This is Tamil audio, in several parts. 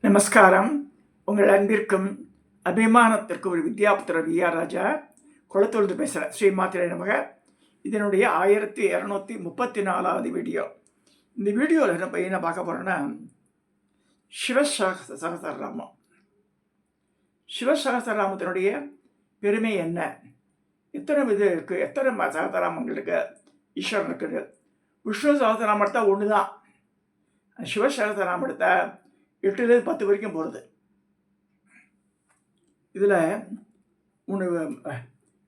நமஸ்காரம். உங்கள் அன்பிற்கும் அபிமானத்திற்கும் ஒரு வித்யாபுத்திர விஆர் ராஜா குளத்தூர்ந்து பேசுகிறேன். ஸ்ரீ மாத்திரை நமக. இதனுடைய 1234வது வீடியோ. இந்த வீடியோவில் என்ன பார்க்க போகிறோன்னா, சிவசகஸ்ரநாமம். சிவசகஸ்ரநாமத்தினுடைய பெருமை என்ன, எத்தனை இது இருக்குது, எத்தனை சகஸ்ரநாமங்கள் இருக்குது, ஈஸ்வரன் இருக்குது. விஷ்ணு சகஸ்ரநாமம் எடுத்தால் ஒன்று தான். சிவசகஸ்ரநாமம் எடுத்தால் 8லேருந்து 10 வரைக்கும் போகிறது. இதில் ஒன்று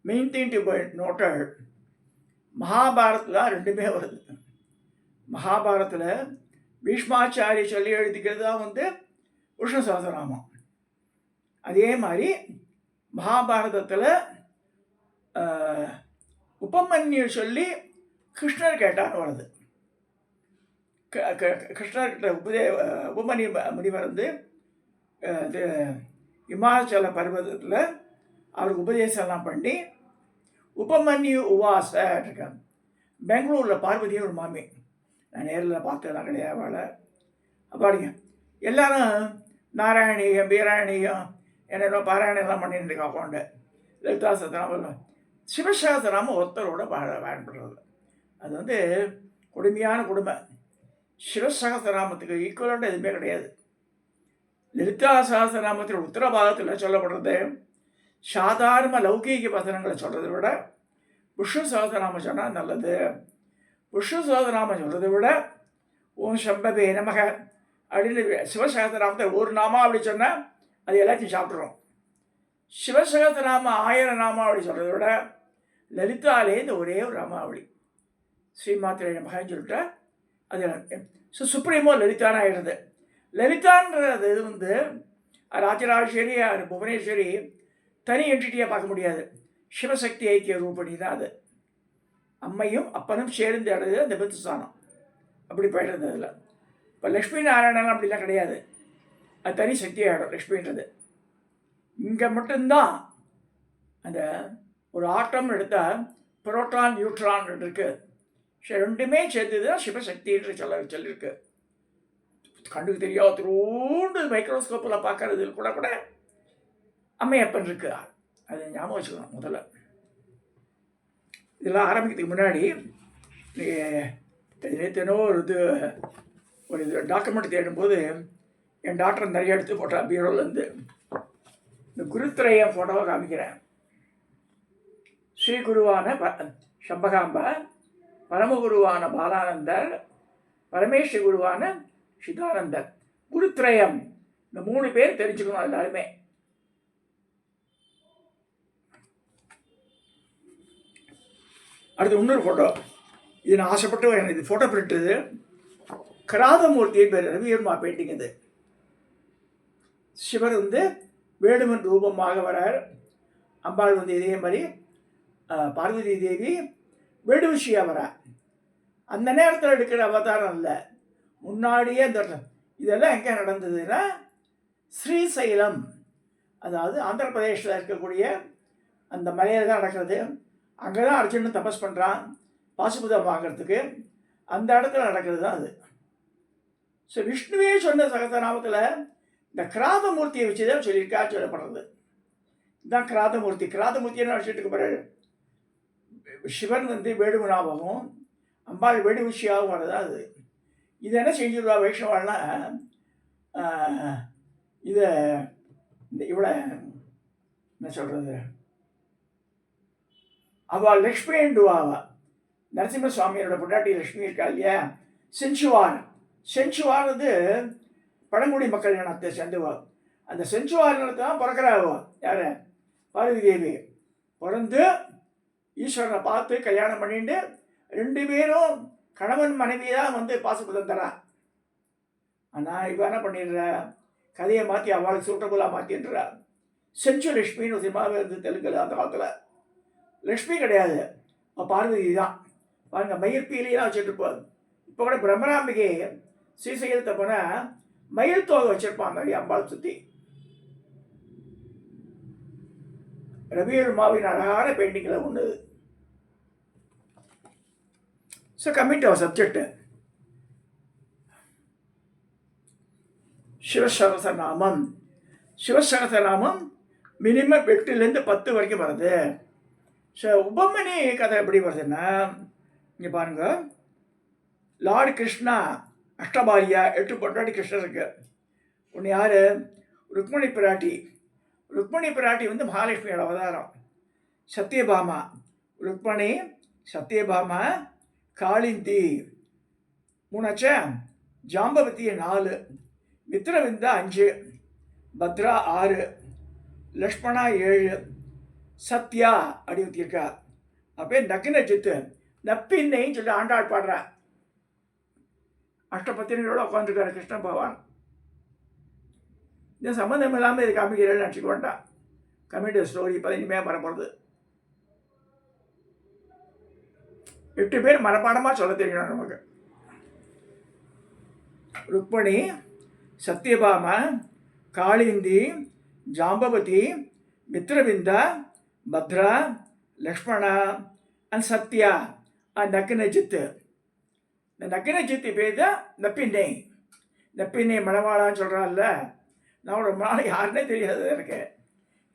மெயின் திங் டு நோட்டட், மகாபாரத்தில் ரெண்டுமே வருது. மகாபாரத்தில் பீஷ்மாச்சாரி சொல்லி எழுதிக்கிறது தான் விஷ்ணு சகஸ்ரநாமம். அதே மாதிரி மகாபாரதத்தில் உபமன்யு சொல்லி கிருஷ்ணர் கேட்டான்னு வருது. கிருஷ்ணர்கிட்ட உபமன்யு முனிவர் இது இமாச்சல பர்வதத்தில் அவருக்கு உபதேசம்லாம் பண்ணி உபமன்யு உவாச இருக்காங்க. பெங்களூரில் பார்வதியும் ஒரு மாமி, நான் நேரில் பார்த்ததெல்லாம் கிடையாது அவளை. அப்படிங்க எல்லாரும் நாராயணியம் பீராயணியம் என்னென்ன பாராயணம்லாம் பண்ணிட்டு இருக்கா. அக்கௌண்டு லலிதா சத்ராமம் சிவசாஸ்திராம ஒருத்தரோட பயன்படுறது. அது கொடுமையான கொடுமை. சிவசகஸ்ரநாமத்துக்கு ஈக்குவலாக எதுவுமே கிடையாது. லலிதா சகஸ்ரநாமத்தில் உத்தரபாகத்தில் சொல்லப்படுறது சாதாரண லௌகீக வசனங்களை சொல்கிறத விட விஷ்ணு சகஸ்ரநாமம் சொன்னால் நல்லது. விஷ்ணு சகஸ்ரநாமம் சொல்கிறத விட ஓம் சம்பவே நமக அப்படின்னு சிவசகஸ்ரநாமத்தை ஒரு நாமாவளி சொன்னால் அது எல்லாத்தையும் சாப்பிட்றோம். சிவசகஸ்ரநாமம் 1000 நாமாவளி சொல்கிறத விட லலிதாலேருந்து ஒரே ஒரு நாமாவளி ஸ்ரீமாத்திரை நமகன்னு சொல்லிட்டு அது சுப்ரீமோ லலிதான்னு ஆகிடுறது. லலிதான்றது ராஜராஜேஸ்வரி புவனேஸ்வரி தனி என்டிட்டியாக பார்க்க முடியாது. சிவசக்தி ஐக்கிய ரூபணி தான் அது. அம்மையும் அப்பனும் சேர்ந்து அடைது அந்த பித்துஸ்தானம் அப்படி போய்டுறது. அதில் இப்போ லக்ஷ்மி நாராயணன் அப்படிலாம் கிடையாது. அது தனி சக்தி ஆகிடும் லக்ஷ்மின்றது. இங்கே மட்டும்தான் அந்த ஒரு ஆட்டம் எடுத்தால் புரோட்டான் நியூட்ரான் இருக்குது. ரெண்டுமே சேர்த்து தான் சிவசக்தி என்று சொல்லியிருக்கு. கண்ணுக்கு தெரியாத ரோண்டு மைக்ரோஸ்கோப்பில் பார்க்கறது கூட அம்மையப்பன் இருக்கு. அதை ஞாபகம் வச்சுக்கணும். முதல்ல இதெல்லாம் ஆரம்பிக்கிறதுக்கு முன்னாடி நேற்றுனோ ஒரு டாக்குமெண்ட் தேடும்போது என் டாக்டர் நிறைய எடுத்து போட்டா பீரோலேருந்து. இந்த குருத்திரையம் ஃபோட்டோவை காமிக்கிறேன். ஸ்ரீ குருவான சம்பகாம்பா, பரமகுருவான பாலானந்தர், பரமேஸ்வரி குருவான சிதானந்தர், குருத்ரயம். இந்த 3 பேர் தெரிஞ்சுக்கணும் எல்லாருமே. அடுத்து இன்னொரு ஃபோட்டோ. இது நான் ஆசைப்பட்டு எனக்கு இது ஃபோட்டோ பிரிண்ட். இது கிராதமூர்த்தியின் பேர், ரவிவர்மா பெயிண்டிங். இது சிவர் வேடுமன் ரூபமாக வரார். அம்பாள் இதே மாதிரி பார்வதி தேவி வேடுவிஷியாக வரா. அந்த நேரத்தில் எடுக்கிற அவதாரம் இல்லை, முன்னாடியே இந்த இதெல்லாம் எங்கே நடந்ததுன்னா ஸ்ரீசைலம், அதாவது ஆந்திர பிரதேசில் இருக்கக்கூடிய அந்த மலையில் தான் நடக்கிறது. அங்கே தான் அர்ஜுனன் தபஸ் பண்ணுறான் பாசுபதம் வாங்கிறதுக்கு. அந்த இடத்துல நடக்கிறது தான் அது. ஸோ விஷ்ணுவே சொன்ன சகஸ்ரநாமத்தில் இந்த கிராதமூர்த்தியை வச்சு தான் சொல்லியிருக்கா சொல்லப்படுறது. இதுதான் கிராதமூர்த்தி. கிராதமூர்த்தின்னு வச்சுட்டு இருக்க பிறகு சிவன் வேடுமனாகவும் அம்பாள் வேடு விஷயாகவும் வரதா அது. இது என்ன செஞ்சுருவா வைஷ்ணவாள்னா, இதை இவளை என்ன சொல்கிறது, அவள் லக்ஷ்மின்டுவாவா. நரசிம்ம சுவாமியோட பொண்டாட்டி லக்ஷ்மி இருக்கா இல்லையா, செஞ்சுவார். செஞ்சுவார் பழங்குடி மக்கள் இனத்தை சேர்ந்துவா. அந்த செஞ்சுவார் இனத்தை தான் பிறக்கிறாவா யார், பார்வதி தேவி. பிறந்து ஈஸ்வரனை பார்த்து கல்யாணம் பண்ணிட்டு 2 பேரும் கணவன் மனைவியாக பாசுபதம் தரா. ஆனால் இவ என்ன பண்ணிடுறா, கதையை மாற்றி அவளுக்கு சூட்டபுளாக மாற்றின்றா. செஞ்சு லக்ஷ்மின்னு ஒரு சினிமாவே தெலுங்கில் அந்த காலத்தில். லக்ஷ்மி கிடையாது, பார்வதி தான். பாருங்க, மயிர்பீலியெல்லாம் வச்சுட்ருப்பார். இப்போ கூட பிரம்மராம்பிகை ஸ்ரீசைலத்தை போனால் மயில் தோகை வச்சுருப்பாங்க நிறைய அம்பாள் சுற்றி. ரவிவர்மாவின் அழகான பெயிண்டிங்கில் ஒன்று. So coming to our subject. Shivasahasranamam. Shivasahasranamam minimum 8லேருந்து 10 வரைக்கும் வருது. ஸோ உபமணி கதை எப்படி வருதுன்னா, இங்கே பாருங்கள், லார்டு கிருஷ்ணா அஷ்டபாரியா 8 பொண்டாட்டி கிருஷ்ணருக்கு. ஒன்று யார்? ருக்மணி பிராட்டி. ருக்மணி பிராட்டி வந்து மகாலட்சுமியோட அவதாரம். சத்யபாமா, ருக்மணி, சத்யபாமா, காளிந்தி 3, ஜாம்பவதி 4, மித்ரவிந்தா 5, பத்ரா 6, லக்ஷ்மணா 7, சத்யா அப்படி ஊற்றிருக்கா. அப்போ நக்கினஜித்து நப்பின்னைன்னு சொல்லி ஆண்டாள் பாடுறா. அஷ்டபத்தினிகளோட உட்காந்துருக்காரு கிருஷ்ண பகவான். இந்த சம்மந்தம் இல்லாமல் இது காமிக்கிறேன்னு நினச்சிக்க வேண்டாம். கமிட்டி ஸ்டோரி இப்போ இனிமேல் வரப்படுறது. 8 பேர் மனப்பாடமாக சொல்ல தெரியணும் நமக்கு. Rukmini, Satyabhama, Kalindi, Jambavati, Mitravinda, Bhadra, Lakshmana and Satya and Nagnajit. இந்த நக்கினஜித்து பேர் தான் நப்பின்னை. நப்பின்னை மணவாளான்னு சொல்கிறான்ல, நான் ரொம்ப நாள் யாருன்னே தெரியாது எனக்கு.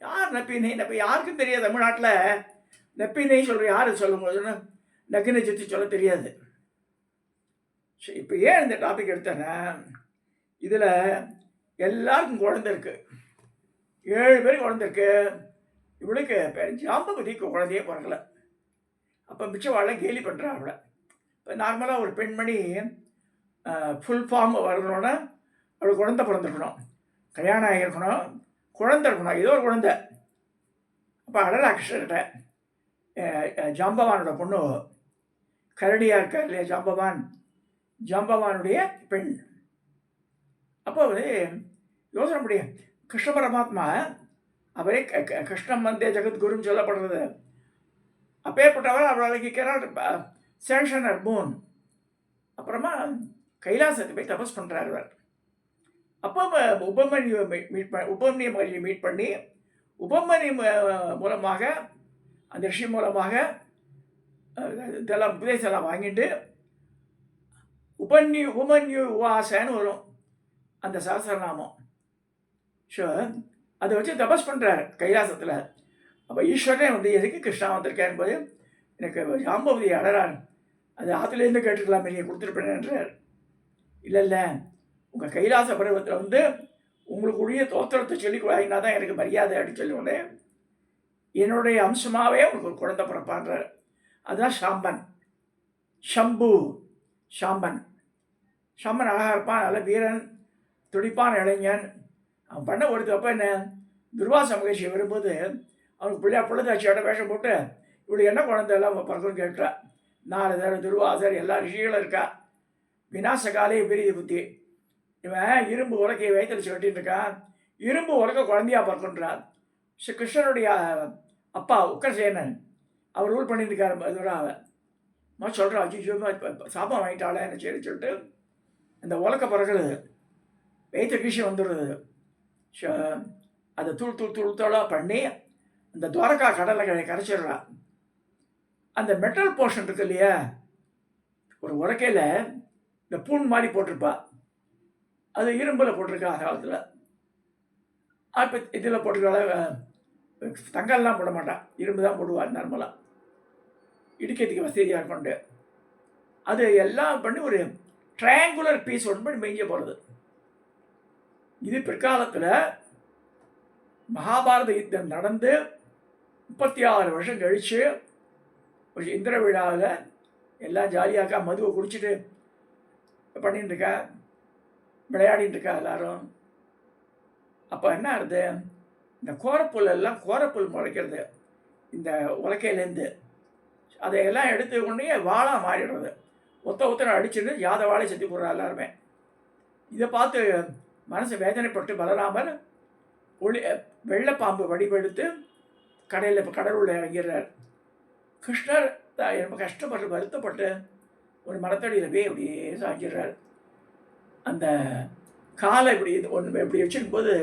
யார் நப்பின்னை? யாருக்கும் தெரியாது தமிழ்நாட்டில். நப்பின்னை சொல்கிற யார் சொல்லும்போது நக்கினஜித்து சொல்ல தெரியாது. சரி, இப்போ ஏன் இந்த டாபிக் எடுத்தேன்னா, இதில் எல்லாருக்கும் குழந்தை இருக்குது. 7 பேருக்கு குழந்தை இருக்கு. இவளுக்கு பேர் ஜாம்பவதிக்கு குழந்தையே பிறக்கலை. அப்போ மிச்சவாழ கேலி பண்ணுறா அவளை. இப்போ நார்மலாக ஒரு பெண்மணி ஃபுல் ஃபார்ம் வரணுன்னா அவளுக்கு குழந்தை பிறந்திருக்கணும், கல்யாணம் ஆகியிருக்கணும், குழந்தை இருக்கணும், ஏதோ ஒரு குழந்தை. அப்போ அழகா கிருஷ்ணர்கிட்ட ஜாம்பவானோட பொண்ணு கரடியாக இருக்கா இல்லையா, ஜாம்பவானுடைய பெண். அப்போ யோசனை முடியும், கிருஷ்ண பரமாத்மா அவரே கிருஷ்ணம் வந்தே ஜெகத்குருன்னு சொல்லப்படுறது. அப்பேற்பட்டவர் அவளை கேட்கிறார் சேஷனர் மூன். அப்புறமா கைலாசத்தை போய் தபஸ் பண்ணுறார் அவர். அப்போ உபமன்யை மீட் பண்ணி உபமணி மூலமாக, அந்த ரிஷி மூலமாக இதெல்லாம் உபதேசம் வாங்கிட்டு உபமன்யு உவாசன்னு வரும் அந்த சஹஸ்ரநாமம். ஸோ அதை வச்சு தபஸ் பண்ணுறாரு கைலாசத்தில். அப்போ ஈஸ்வரனே வந்து எதுக்கு கிருஷ்ணா வந்திருக்கேன் என்பது எனக்கு ஜாம்பவதி அழறார். அது ஆற்றுலேருந்து கேட்டுக்கலாம், நீங்கள் கொடுத்துருப்பேன்ன்றார். இல்லை, உங்கள் கைலாச பருவத்தில் வந்து உங்களுக்குரிய தோத்திரத்தை சொல்லி வாங்கினா தான் எனக்கு மரியாதை அப்படின்னு சொல்லி என்னுடைய அம்சமாகவே உங்களுக்கு ஒரு குழந்தை பிறப்பான்றார். அதுதான் சாம்பன். சாம்பன் அழகாக இருப்பான், நல்ல வீரன், துடிப்பான இளைஞன். அவன் பண்ண ஒரு தப்ப என்ன, துர்வாச மகிழ்ச்சி வரும்போது அவனுக்கு பிள்ளைதாச்சியோட வேஷம் போட்டு இவளுக்கு என்ன குழந்தை எல்லாம் பிறகுன்னு கேட்டா. 4 தடவை துர்வாசர் எல்லா ரிஷிகளும் இருக்கா. விநாசகாலே பெரிய புத்தி. இவன் இரும்பு உலக்கையை வயிற்றுல கட்டின்னு இருக்கான், இரும்பு உலக்க குழந்தையா பிறக்குன்றான். கிருஷ்ணனுடைய அப்பா உக்கரசேனன் அவர் ரூல் பண்ணியிருக்காரு துராவை. சொல்கிறான், அஜிஜோ சாபம் வாங்கிட்டாளே என்ன சரி சொல்லிட்டு அந்த உலக்க பிறகுது வயிற்று கீழே வந்துடுறது. அதை தூளாக பண்ணி அந்த துவாரகா கடலை கரைச்சிடுறான். அந்த மெட்டல் போர்ஷன் இருக்கு இல்லையா, ஒரு உரக்கையில் இந்த பூன் மாதிரி போட்டிருப்பா, அது இரும்பில் போட்டிருக்கா அந்த காலத்தில். அப்போ இதில் போட்டிருக்கால தங்கல்லாம் போட மாட்டான், இரும்பு தான் போடுவார் நார்மலாக, இடிக்கிறதுக்கு வசதியாக இருக்கொண்டு. அது எல்லாம் பண்ணி ஒரு ட்ரையாங்குலர் பீஸ் ஒன்று பண்ணி மெய்ய போகிறது. இது பிற்காலத்தில் மகாபாரத யுத்தம் நடந்து 36 வருஷம் கழித்து ஒரு இந்திர விழாவில் எல்லாம் ஜாலியாக்கா மதுவை குடிச்சிட்டு பண்ணிட்டு இருக்கா, விளையாடிட்டு இருக்கா எல்லாரும். அப்போ என்ன ஆகுது, இந்த கோரப்புல் எல்லாம் கோரப்புல் முளைக்கிறது இந்த உலக்கையிலேருந்து. அதையெல்லாம் எடுத்து கொண்டே வாழாக மாறிடுறது. ஒருத்தரை அடிச்சுட்டு யாத வாழை செத்து போடுறா எல்லாருமே. இதை பார்த்து மனசு வேதனைப்பட்டு பலராமர் வெள்ளைப்பாம்பு வடிவெடுத்து கடலுள்ள இறங்கிறார். கிருஷ்ணர் ரொம்ப கஷ்டப்பட்டு வருத்தப்பட்டு ஒரு மரத்தடியில் போய் அப்படியே சாஞ்சிடுறார். அந்த காலை இப்படி ஒன்று இப்படி வச்சுக்கும் போது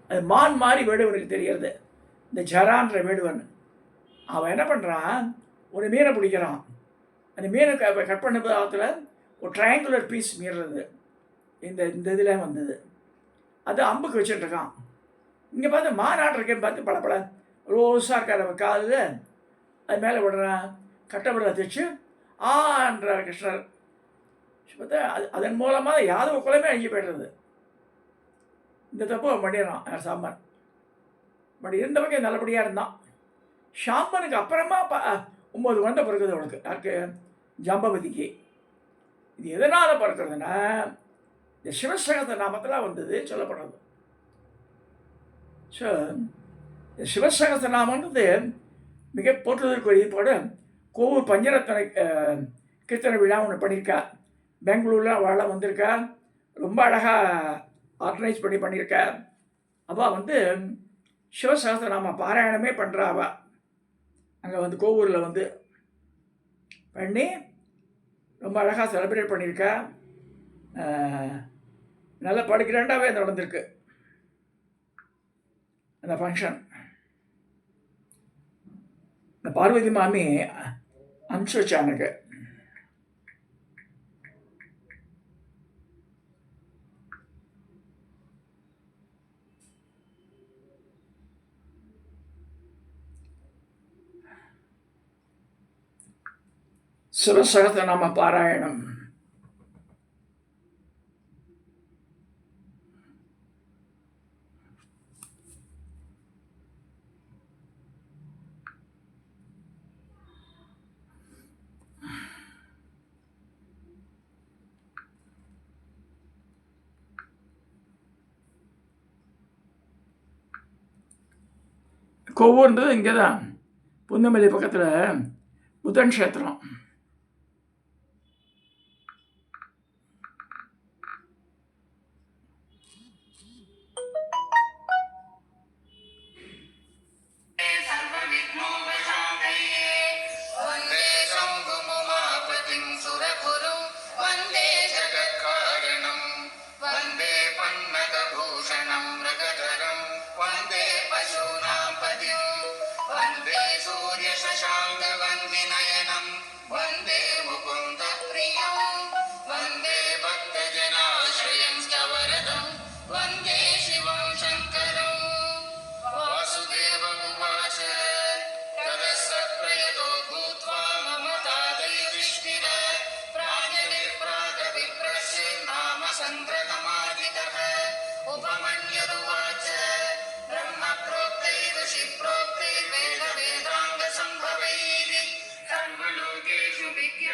அது மான் மாதிரி வேடுவனுக்கு தெரியறது. இந்த ஜரான்ற வேடுவன் அவன் என்ன பண்ணுறான், ஒரு மீனை பிடிக்கிறான். அந்த மீனை கட் பண்ண பாகத்தில் ஒரு ட்ரையாங்குலர் பீஸ் மீறுறது இந்த இதில் வந்தது. அது அம்புக்கு வச்சுட்டு இருக்கான். இங்கே பார்த்து மாநாடு இருக்கேன்னு பார்த்து பல ரோஸாக இருக்கார் அவர் காலில், அது மேலே விடுறான், கட்டப்பட தைச்சு ஆன்றார் கிருஷ்ணர். பார்த்தா அதன் மூலமாக யாதவ குலமே அழிஞ்சு போய்டுறது. இந்த தப்பு அவன் பண்ணிடுறான் சாம்பன். பட் இருந்தவங்க நல்லபடியாக இருந்தான். சாம்பனுக்கு அப்புறமா 9 குழந்தை பிறகுது அவனுக்கு. யாருக்கு? ஜாம்பவதிக்கு. இது எதனால் பிறக்கிறதுனா இந்த சிவசகத நாமத்தில் வந்தது சொல்லப்படுறது. ஸோ இந்த சிவசகத நாமன்றது மிக போற்றுதற்குரிய போட கோவூர் பஞ்சரத்தனை கீர்த்தனை விழா ஒன்று பண்ணியிருக்கா. பெங்களூரில் அவளாக வந்திருக்கா. ரொம்ப அழகாக ஆர்கனைஸ் பண்ணியிருக்கா. அவள் வந்து சிவசகஸ்ரநாம பாராயணமே பண்ணுறா. அவள் அங்கே வந்து கோவூரில் வந்து பண்ணி ரொம்ப அழகாக செலிப்ரேட் பண்ணியிருக்கா. நல்லா படிக்கிறாண்டாவே நடந்திருக்கு அந்த ஃபங்க்ஷன். இந்த பார்வதி மாமி அனுப்பிச்சு வச்சா எனக்கு. சிவசகஸ்ரநாம பாராயணம். கோவூர்ன்றது இங்கே தான் புந்தமல்லி பக்கத்தில் புதன் க்ஷேத்திரம்.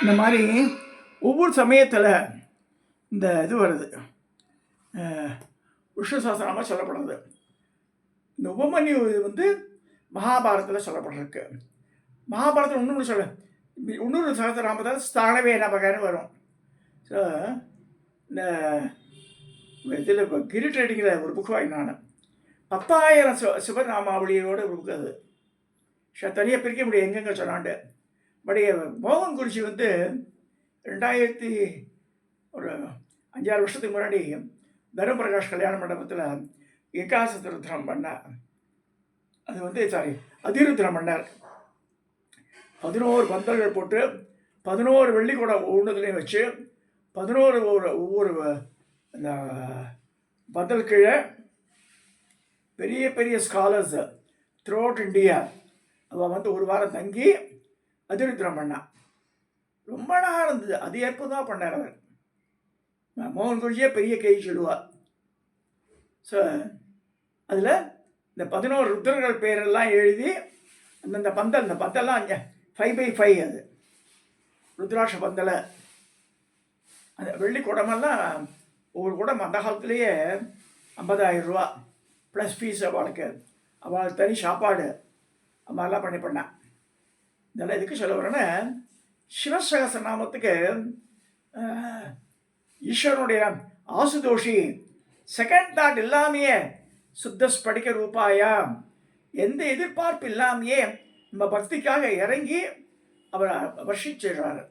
இந்த மாதிரி ஒவ்வொரு சமயத்தில் இந்த இது வருது, விஷ்ணு சஹஸ்ரநாமம் சொல்லப்படுறது. இந்த உபமன்யு இது வந்து மகாபாரதத்தில் சொல்லப்பட்டிருக்கு. மகாபாரதத்தில் இன்னொன்று இன்னொரு சஹஸ்ரநாமத்தில் ஸ்தானவே நபகன்னு வரும். ஸோ இந்த இதில் இப்போ கிரி ட்ரேடிங்கில் ஒரு புக் வாங்கினான். 10,000 சிவநாமாவளியோட ஒரு புக்கு அது. தனியாக பிரிக்க முடியும் எங்கெங்கே சொன்னாண்டு. பட் மோகன் குறிச்சி வந்து 2005-6 வருஷத்துக்கு முன்னாடி தர்மபிரகாஷ் கல்யாண மண்டபத்தில் ஏகாச திருத்தம் பண்ணார். அது வந்து அதிருத்திரம் பண்ணார். 11 பந்தல்கள் போட்டு 11 வெள்ளிக்கூட ஒன்றுதுலேயும் வச்சு 11 ஒவ்வொரு இந்த பந்தல் கீழே பெரிய பெரிய ஸ்காலர்ஸ் த்ரூ அவுட் இண்டியா அவள் வந்து ஒரு வாரம் தங்கி அதிருத்திரம் பண்ணான். ரொம்ப அழகாக இருந்தது. அது எப்போ தான் பண்ணார் அவர். மோகன் குறிச்சியே பெரிய கை சொல்லுவார். ஸோ அதில் இந்த 11 ருத்ரர்கள் பேரெல்லாம் எழுதி அந்தந்த பந்தல், இந்த பந்தல்லாம் 5x5 அது ருத்ராட்ச பந்தலை. அந்த வெள்ளி குடமெல்லாம் ஒவ்வொரு குடம் அந்த காலத்துலேயே 50,000 ரூபா ப்ளஸ் ஃபீஸ். அவளுக்கு தனி சாப்பாடு மாதிரிலாம் பண்ணான். இதெல்லாம் எதுக்கு சொல்ல வரேன்னா, சிவசகஸ்ரநாமத்துக்கு ஈஸ்வரனுடைய ஆசுதோஷி செகண்ட் தாட் இல்லாமையே சுத்த ஸ்படிக ரூபாயா, எந்த எதிர்பார்ப்பு இல்லாமையே நம்ம பக்திக்காக இறங்கி அவர் வர்ஷிச்சிடுறாரு.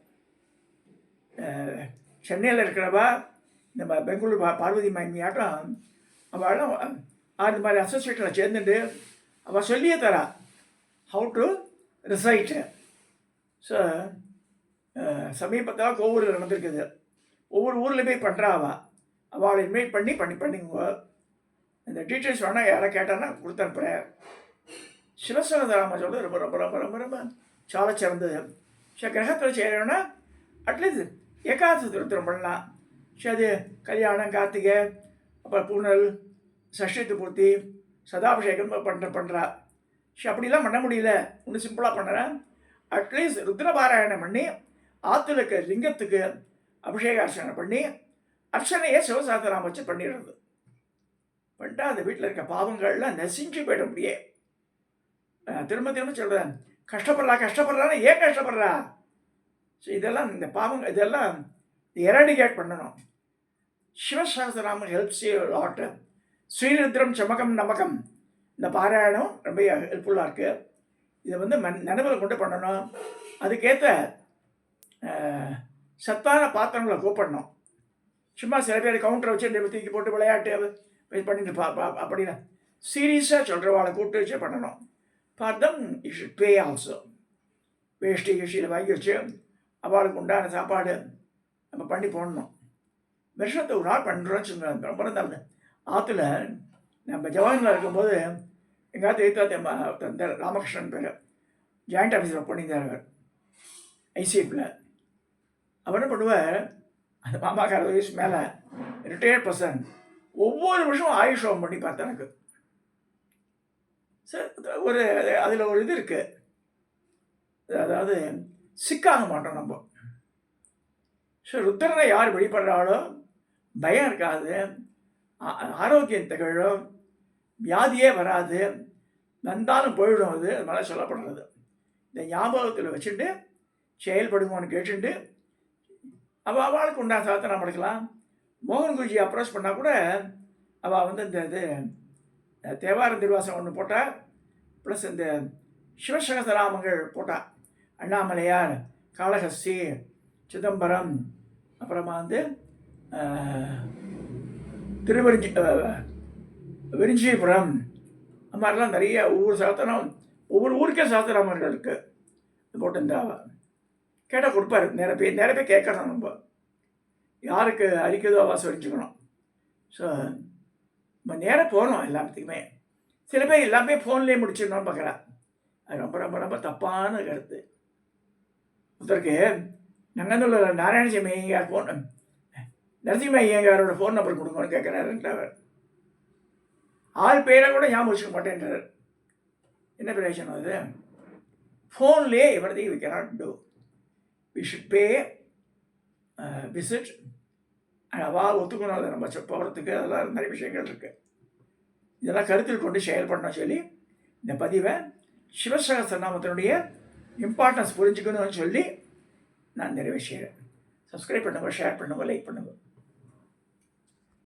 சென்னையில் இருக்கிறவா நம்ம பெங்களூர் பார்வதி மைமியாட்டம் அவளும் அது மாதிரி அசோசியேட்டில் சேர்ந்துட்டு அவள் சொல்லியே தரா ஹவு டு ரிசைட். ஸோ சமீபத்தில் கோவூரில் நடந்திருக்குது. ஒவ்வொரு ஊரில் போய் பண்ணுறா. அவளை இன்வைட் பண்ணிங்க. இந்த டீட்டெயில்ஸ் வேணால் யாரை கேட்டான்னா கொடுத்து அனுப்புகிறேன். శివసహస్రనామ చూడ ரொம்ப ரொம்ப ரொம்ப ரொம்ப ரொம்ப చాలా చిరంది கிரகத்தில் செய்யணும்னா அட்லீஸ்ட் ஏகாதசி திருத்தம் பண்ணலாம். சரி, அது கல்யாணம், கார்த்திகை, அப்புறம் பூனல், சஷ்டி பூர்த்தி, சதாபிஷேகம் பண்ணுறா. சரி, அப்படிலாம் பண்ண முடியல, ஒன்று சிம்பிளாக பண்ணுறேன். அட்லீஸ்ட் ருத்ரபாராயணம் பண்ணி ஆற்றுல இருக்க லிங்கத்துக்கு அபிஷேக அர்ச்சனை பண்ணி அர்ச்சனையே சிவசஹஸ்ரநாமம் வச்சு பண்ணிடுறது. பண்ணிட்டா அந்த வீட்டில் இருக்க பாவங்கள்லாம் நசிஞ்சு போயிட முடியே. திரும்ப திரும்ப சொல்கிறேன், கஷ்டப்படுறான்னு ஏன் கஷ்டப்படுறா? ஸோ இதெல்லாம் இந்த பாவங்க இதெல்லாம் எராடிகேட் பண்ணணும். Shivasahasranamam helps you lot. Sri Rudram Chamakam Namakam இந்த பாராயணம் ரொம்ப ஹெல்ப்ஃபுல்லாக இருக்குது. இதை வந்து நினைவில் கொண்டு பண்ணணும். அதுக்கேற்ற சத்தான பாத்திரங்களை கூப்பிடணும். சும்மா சில பேர் கவுண்டரை வச்சு தூக்கி போட்டு விளையாட்டு பண்ணிட்டு அப்படின்னா சீரியஸாக சொல்கிறவாளை கூப்பிட்டு வச்சு பண்ணணும். பார்த்தம் யூ ஷுட் பே ஆல்சோ. வேஷ்டி கிஷ்டியில் வாங்கி வச்சு அவளுக்கு உண்டான சாப்பாடு நம்ம பண்ணி போடணும். வருஷத்தை ஒரு நாள் பண்ணுறோன்னு சொல்லுவாங்க. ரொம்ப நல்லது. ஆற்றுல நம்ம ஜவானில் இருக்கும்போது எங்கள் ஆற்று இந்த ராமகிருஷ்ணன் பேர் ஜாயிண்ட் ஆஃபீஸில் ஒர்க் பண்ணியிருந்தார். அவர் ஐசிஎஃப்பில் அவர் என்ன பண்ணுவார், அந்த மாமாக்கு 60 வயசு மேலே ரிட்டையர்ட் பர்சன் ஒவ்வொரு வருஷம் ஆயுஷ் ஹோமம் பண்ணி பார்த்தேன். எனக்கு சார் ஒரு அதில் ஒரு இது இருக்குது, அதாவது சிக்காக மாட்டோம் நம்ம. ஸோ ருத்ரனை யார் வெளிப்படுறாளோ பயம் இருக்காது, ஆரோக்கியம் திகழும், வியாதியே வராது, வந்தாலும் போயிடும். அது அதனால் சொல்லப்படுறது. இந்த ஞாபகத்தில் வச்சுட்டு செயல்படுவோன்னு கேட்டுட்டு அவளுக்கு உண்டான சாதத்தை நம்ம எடுக்கலாம். மோகன் குருஜி அப்ரோச் பண்ணால் கூட அவள் வந்து இந்த இது தேவார திருவாசம் ஒன்று போட்டால், ப்ளஸ் இந்த சிவசகசராமங்கள் போட்டாள். அண்ணாமலையார், காளஹஸ்தி, சிதம்பரம், அப்புறமா வந்து விரிஞ்சிபுரம், அந்த மாதிரிலாம் நிறைய ஒவ்வொரு சாஸ்திரம், ஒவ்வொரு ஊருக்கே சாஸ்திராமர்கள் இருக்குது போட்டிருந்தாவ. கேட்டால் கொடுப்பாரு. நிறைய பேர் கேட்கணும். நம்ம யாருக்கு அரிக்குதோ வாசம் வச்சுக்கணும். ஸோ நம்ம நேராக போகணும் எல்லாத்துக்குமே. சில பேர் எல்லாமே ஃபோன்லேயே முடிச்சிடணும்னு பார்க்குறேன். அது ரொம்ப ரொம்ப ரொம்ப தப்பான கருத்து. ஒருத்தருக்கு நங்கநல்லூர் நாராயணசாமி ஐயங்கார் ஃபோன், நரசிம்ம ஐயங்காரோட ஃபோன் நம்பர் கொடுக்கணும்னு கேட்குறாருன்ட்டு அவர். ஆள் பேரை கூட ஞாபகம் வச்சுக்க மாட்டேன்றார். என்ன பிரயோஜனம் அது? ஃபோன்லேயே everything we cannot do. We should pay visit. அவள் ஒத்துக்கணும். அதை நம்ம போகிறதுக்கு அதெல்லாம் நிறைய விஷயங்கள் இருக்குது. இதெல்லாம் கருத்தில் கொண்டு செயல்படணும் சொல்லி இந்த பதிவை சிவசகஸ்ரநாமத்தினுடைய இம்பார்ட்டன்ஸ் புரிஞ்சுக்கணும்னு சொல்லி நான் நிறைய செய்கிறேன். சப்ஸ்கிரைப் பண்ணுங்கள், ஷேர் பண்ணுங்கள், லைக் பண்ணுங்கள்.